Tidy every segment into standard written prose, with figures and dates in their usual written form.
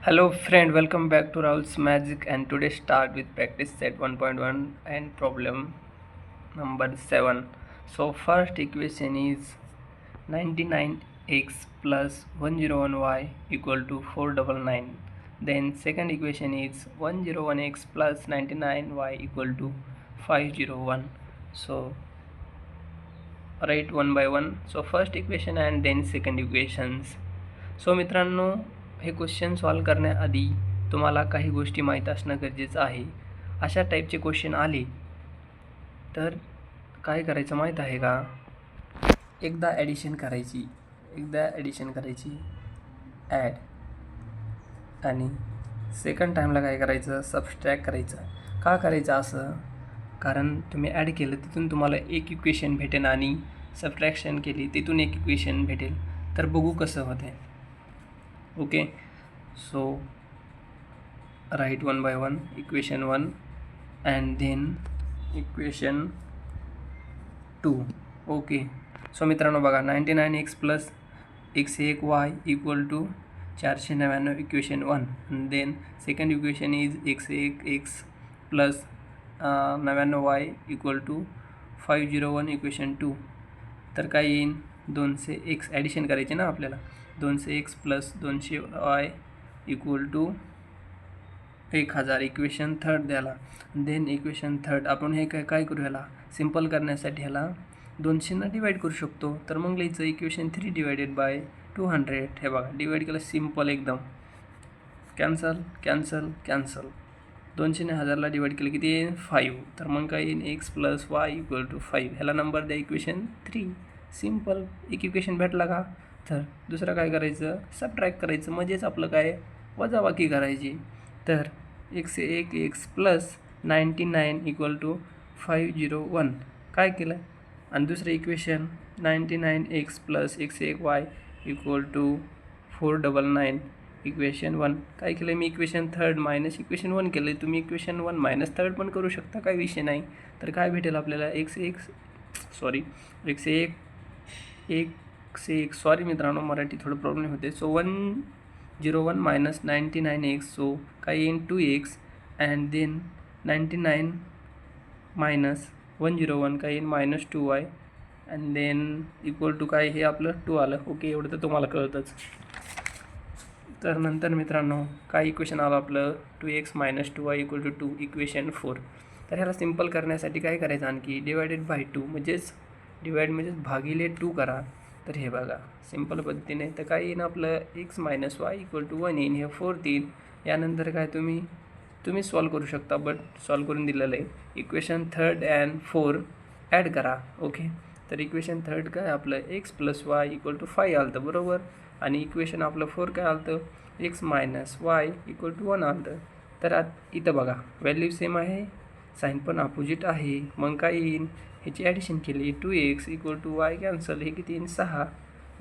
Hello friend, welcome back to Raul's Magic, and today start with practice set 1.1 and problem number 7. So first equation is 99x plus 101y equal to 499. Then second equation is 101x plus 99y equal to 501. So write one by one. So first equation and then second equations. So मित्रांनो, हे question solve करण्याआधी तुम्हाला काही गोष्टी माहीत असणं गरजेचं आहे. अशा टाईपचे क्वेश्चन आले तर काय करायचं माहीत आहे का? एकदा ॲडिशन करायची ॲड, आणि सेकंड टाईमला काय करायचं, सबस्ट्रॅक्ट करायचं. का करायचं असं? कारण तुम्ही ॲड केलं तिथून तुम्हाला एक इक्वेशन भेटेल आणि सबट्रॅक्शन केली तिथून एक इक्वेशन भेटेल. तर बघू कसं होते. Okay, so write one by one. Equation 1 and then equation 2. Okay, so मित्रांनो बघा, 99x plus 101y equal to 499 equation 1. And then second equation is 1x plus 99y equal to 501 equation 2. तर काय येईन, 200x ॲडिशन करायचे ना आपल्याला. 200x plus 200y equal to 1000. Equation third द्याला. Then equation third आपण हे काय करू, ह्याला सिम्पल करण्यासाठी ह्याला 200 डिवाइड करू शकतो. तर मग लिहायचं इक्वेशन 3 डिवायडेड बाय 200. हे बघा, डिवाइड केलं सिम्पल एकदम. Cancel cancel cancel. 200 ने 1000ला डिवाइड केलं किती येईल, 5. तर मग काय येईल, x plus y equal to 5. ह्याला नंबर द्या इक्वेशन 3. सिम्पल. एक इक्वेशन भेटला का? तर दुसरं काय करायचं, सबट्रॅक्ट करायचं. म्हणजेच आपलं काय, वजाबाकी करायची. तर 101x प्लस 99 इक्वल टू 501 काय केलं. आणि दुसरं equation 99x plus 101y equal to 499 equation 1 काय केलं मी, इक्वेशन थर्ड मायनस इक्वेशन 1 केलं. तुम्ही इक्वेशन 1 मायनस थर्ड पण करू शकता, काही विषय नाही. तर काय भेटेल आपल्याला, 101 सॉरी मित्रांनो, मराठी थोडं प्रॉब्लेम होते. सो 101 मायनस 99x, सो काय येईन 2x. अँड देन 99 मायनस 101 काय येईन minus 2y. And then equal to काय, हे आपलं 2 आलं. ओके, एवढं तर तुम्हाला कळतंच. तर नंतर मित्रांनो काय इक्वेशन आलं आपलं, 2x minus 2y equal to 2 equation 4. तर ह्याला सिम्पल करण्यासाठी काय करायचं, आणखी डिवायडेड बाय 2 म्हणजेच डिवाइड म्हणजेच भागिले 2 करा. तर हे बघा सिम्पल पद्धतीने. तर काय येईन आपलं, x minus y equal to 1 येईन. हे 4 येईल. यानंतर काय तुम्ही सॉल्व करू शकता, बट सॉल्व करून दिलेलं आहे. इक्वेशन थर्ड अँड 4 ॲड करा. ओके, तर इक्वेशन थर्ड काय आपलं, x plus y equal to 5 आलं तर बरोबर. आणि इक्वेशन आपलं 4 काय आलं तर, x minus y equal to 1 आलं तर. तर इथं बघा व्हॅल्यू सेम आहे, साईन पण अपोजिट आहे. मग काय येईन, ह्याची ॲडिशन केली, 2x equal to y cancel, हे किती येईन 6.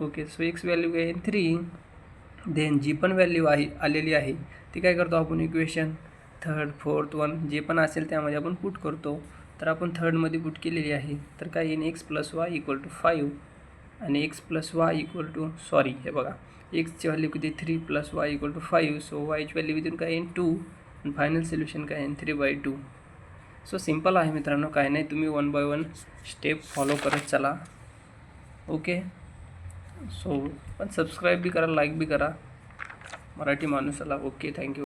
ओके, सो x व्हॅल्यू काय येईन 3. देन जी पण व्हॅल्यू आलेली आहे ती काय करतो आपण, इक्वेशन थर्ड फोर्थ 1 जे पण असेल त्यामध्ये आपण पुट करतो. तर आपण थर्डमध्ये पुट केलेली आहे. तर काय येईन, x plus y equal to 5. आणि x plus y equal to sorry हे बघा, एक्सची व्हॅल्यू किती 3 plus y equal to 5. So वायची व्हॅल्यू इथून काय येईन 2. आणि फायनल सोल्युशन काय येईन 3/2. सो सिम्पल आहे मित्रांनो, काय नाही, तुम्ही 1 बाय 1 स्टेप फॉलो करत चला. ओके, सो पण सबस्क्राईब बी करा, लाईक बी करा मराठी माणूसाला. Okay, thank you.